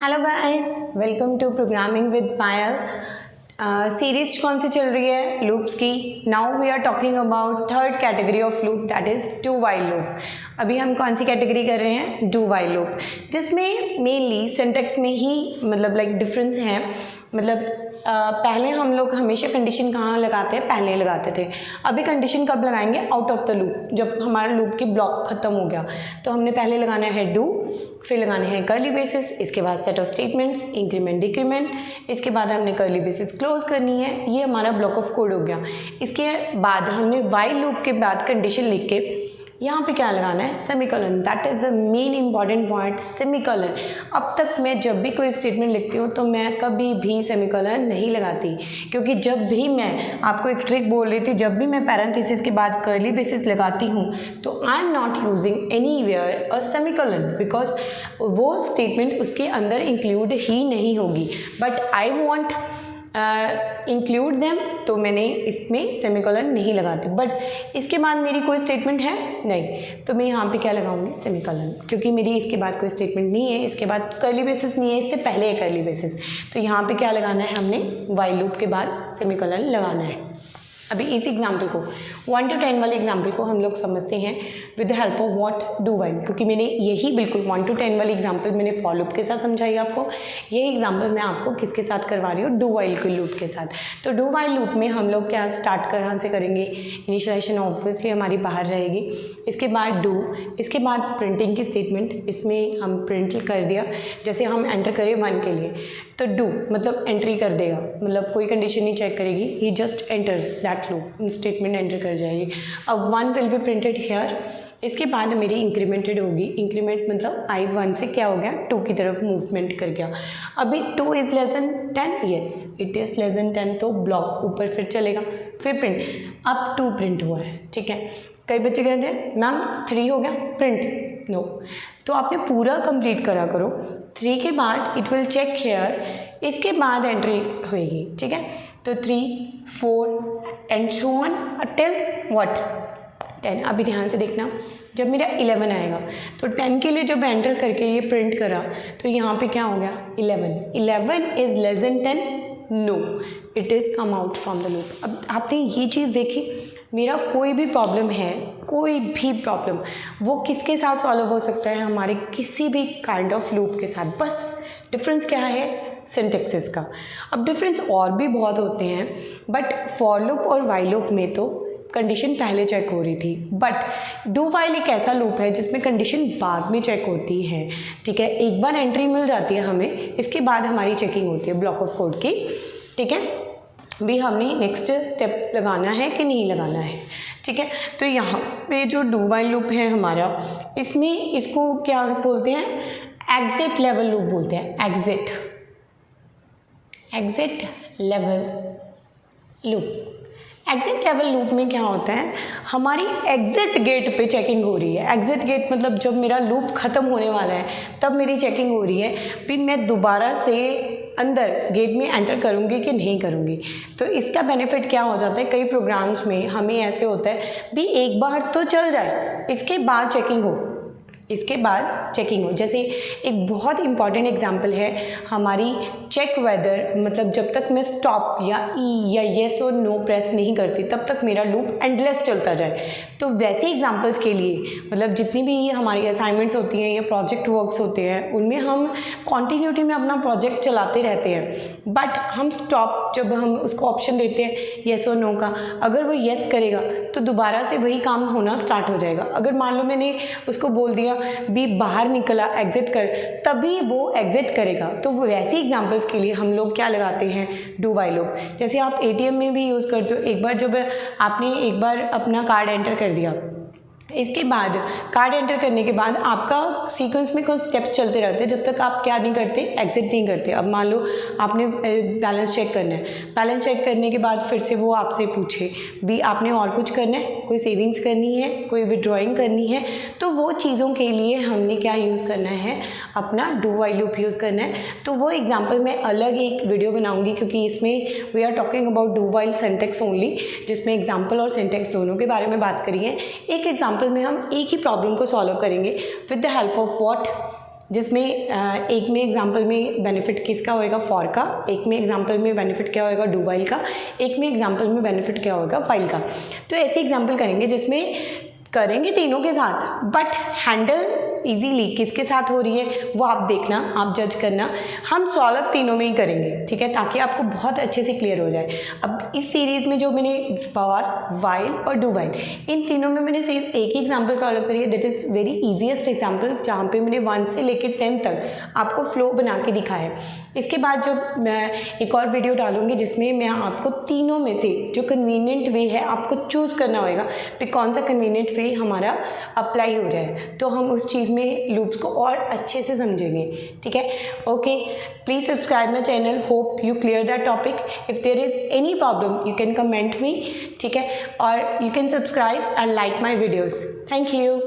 Hello guys, welcome to programming with Payal. Series कौन सी चल रही है? लूप्स की। Now we are talking about third category of loop, that is do while loop. अभी हम कौन सी कैटेगरी कर रहे हैं? डू वाइल लूप, जिसमें मेनली सिंटैक्स में ही मतलब डिफरेंस है। मतलब पहले हम लोग हमेशा कंडीशन कहाँ लगाते हैं? पहले लगाते थे। अभी कंडीशन कब लगाएंगे? आउट ऑफ द लूप, जब हमारा लूप के ब्लॉक खत्म हो गया तो हमने पहले लगाना है डू, फिर लगाने हैं कर्ली बेसिस, इसके बाद set of statements, increment decrement, इसके बाद हमने कर्ली बेसिस क्लोज करनी है। ये हमारा ब्लॉक ऑफ कोड हो गया। इसके बाद हमने वाइल लूप के बाद कंडीशन लिख के यहाँ पे क्या लगाना है? Semicolon. That is the main important point, semicolon. अब तक मैं जब भी कोई स्टेटमेंट लिखती हूँ तो मैं कभी भी सेमीकोलन नहीं लगाती, क्योंकि जब भी मैं आपको एक ट्रिक बोल रही थी, जब भी मैं पैरेंथेसिस के बाद कर्ली बेसिस लगाती हूँ तो I am not using anywhere a semicolon, because वो स्टेटमेंट उसके अंदर इंक्लूड ही नहीं होगी। But I want include them, तो मैंने इसमें सेमीकोलन नहीं लगाती। बट इसके बाद मेरी कोई स्टेटमेंट है नहीं, तो मैं यहाँ पे क्या लगाऊंगी? सेमीकोलन, क्योंकि मेरी इसके बाद कोई स्टेटमेंट नहीं है, इसके बाद कर्ली बेसिस नहीं है, इससे पहले है कर्ली बेसिस। तो यहाँ पे क्या लगाना है? हमने वाइल लूप के बाद सेमीकोलन लगाना है। अभी इस एग्जाम्पल को 1 to 10 वाले एग्जाम्पल को हम लोग समझते हैं with the help of what? Do while. क्योंकि मैंने यही बिल्कुल 1 to 10 वाली एग्जाम्पल मैंने फॉर लूप के साथ समझाई आपको। यही एग्जाम्पल मैं आपको किसके साथ करवा रही हूँ? डू वाइल के लूप के साथ। तो डू वाइल लूप में हम लोग क्या स्टार्ट कहाँ से करेंगे? इनिशियलाइजेशन ऑब्वियसली हमारी बाहर रहेगी, इसके बाद डू, इसके बाद प्रिंटिंग की स्टेटमेंट, इसमें हम प्रिंट कर दिया। जैसे हम एंटर करें 1 के लिए तो डू मतलब एंट्री कर देगा, मतलब कोई कंडीशन नहीं चेक करेगी, ही just enter that loop, statement enter कर जाएगी। अब 1 विल बी प्रिंटेड हियर। इसके बाद मेरी इंक्रीमेंटेड होगी। इंक्रीमेंट मतलब आई 1 से क्या हो गया? 2 की तरफ मूवमेंट कर गया। अभी 2 is less than 10, yes it is less than 10, तो ब्लॉक ऊपर फिर चलेगा, फिर प्रिंट। अब 2 प्रिंट हुआ है, ठीक है। कई बच्चे कहते हैं मैम 3 हो गया प्रिंट, नो। तो आपने पूरा कंप्लीट करा करो। 3 के बाद इट विल चेक हेयर, इसके बाद एंट्री होएगी, ठीक है। तो 3, 4 and so on till what? 10। अभी ध्यान से देखना, जब मेरा 11 आएगा तो 10 के लिए जब एंटर करके ये प्रिंट करा तो यहाँ पे क्या हो गया? 11। 11 is less than 10, no it is come out from the loop. अब आपने ये चीज़ देखी, मेरा कोई भी प्रॉब्लम है, कोई भी प्रॉब्लम, वो किसके साथ सॉल्व हो सकता है? हमारे किसी भी काइंड ऑफ लूप के साथ। बस डिफरेंस क्या है? सिंटैक्सेस का। अब डिफरेंस और भी बहुत होते हैं, बट फॉर लूप और वाइल लूप में तो कंडीशन पहले चेक हो रही थी, बट डू वाइल एक ऐसा लूप है जिसमें कंडीशन बाद में चेक होती है, ठीक है। एक बार एंट्री मिल जाती है हमें, इसके बाद हमारी चेकिंग होती है ब्लॉक ऑफ कोड की, ठीक है। भी हमने नेक्स्ट स्टेप लगाना है कि नहीं लगाना है, ठीक है। तो यहाँ पे जो डू वाइल लूप है हमारा, इसमें इसको क्या बोलते हैं? एग्जिट लेवल लूप बोलते हैं। Exit level loop. Exit level loop में क्या होता है? हमारी एग्जिट गेट पे चेकिंग हो रही है। एग्जिट गेट मतलब जब मेरा लूप ख़त्म होने वाला है तब मेरी चेकिंग हो रही है, फिर मैं दोबारा से अंदर गेट में एंटर करूँगी कि नहीं करूँगी। तो इसका बेनिफिट क्या हो जाता है? कई प्रोग्राम्स में हमें ऐसे होता है भी एक बार तो चल जाए, इसके बाद चेकिंग हो, इसके बाद चेकिंग हो। जैसे एक बहुत इंपॉर्टेंट एग्जांपल है हमारी चेक वेदर, मतलब जब तक मैं स्टॉप या ई या येस और नो प्रेस नहीं करती तब तक मेरा लूप एंडलेस चलता जाए। तो वैसे एग्जांपल्स के लिए मतलब जितनी भी ये हमारी असाइनमेंट्स होती हैं या प्रोजेक्ट वर्क्स होते हैं, उनमें हम कॉन्टीन्यूटी में अपना प्रोजेक्ट चलाते रहते हैं, बट हम स्टॉप जब हम उसको ऑप्शन देते हैं येस और नो का, अगर वो येस करेगा तो दोबारा से वही काम होना स्टार्ट हो जाएगा। अगर मान लो मैंने उसको बोल दिया भी बाहर निकला एग्जिट कर, तभी वो एग्जिट करेगा। तो वैसी एग्जांपल्स के लिए हम लोग क्या लगाते हैं? Do while loop. जैसे आप एटीएम में भी यूज़ करते हो। एक बार जब आपने एक बार अपना कार्ड एंटर कर दिया, इसके बाद कार्ड एंटर करने के बाद आपका सीक्वेंस में कुछ स्टेप चलते रहते हैं जब तक आप क्या नहीं करते? एग्जिट नहीं करते। अब मान लो आपने बैलेंस चेक करना है, बैलेंस चेक करने के बाद फिर से वो आपसे पूछे भी आपने और कुछ करना है, कोई सेविंग्स करनी है, कोई विड्रॉइंग करनी है, तो वो चीज़ों के लिए हमने क्या यूज़ करना है? अपना डू वाइल लूप यूज़ करना है। तो वो एग्जाम्पल मैं अलग एक वीडियो बनाऊँगी, क्योंकि इसमें we are talking about do while syntax only, जिसमें एग्जाम्पल और सिंटैक्स दोनों के बारे में बात करी है। एक एग्जाम्पल में हम एक ही प्रॉब्लम को सॉल्व करेंगे with the help of what? जिसमें एक में एग्जाम्पल में बेनिफिट किसका होएगा, फॉर का, एक में एग्जाम्पल में बेनिफिट क्या होएगा, डू वाइल का, एक में एग्जाम्पल में बेनिफिट क्या होएगा, वाइल का। तो ऐसे एग्जाम्पल करेंगे जिसमें करेंगे तीनों के साथ, बट हैंडल इजीली किसके साथ हो रही है वो आप देखना, आप जज करना। हम सॉल्व तीनों में ही करेंगे, ठीक है, ताकि आपको बहुत अच्छे से क्लियर हो जाए। अब इस सीरीज़ में जो मैंने फॉर, वाइल और डू वाइल, इन तीनों में मैंने सिर्फ एक ही एग्जाम्पल सॉल्व करी है, that is very easiest example, जहाँ पे मैंने 1 से लेकर 10 तक आपको फ्लो बना के दिखाया है। इसके बाद जो मैं एक और वीडियो डालूंगी जिसमें मैं आपको तीनों में से जो कन्वीनियंट वे है आपको चूज़ करना होगा कि कौन सा कन्वीनियंट वे हमारा अप्लाई हो रहा है, तो हम उस चीज़ में लूप्स को और अच्छे से समझेंगे, ठीक है। Okay, please subscribe my channel, hope you clear that topic. If there is any problem you can comment me, ठीक है, और you can subscribe and like my videos. Thank you.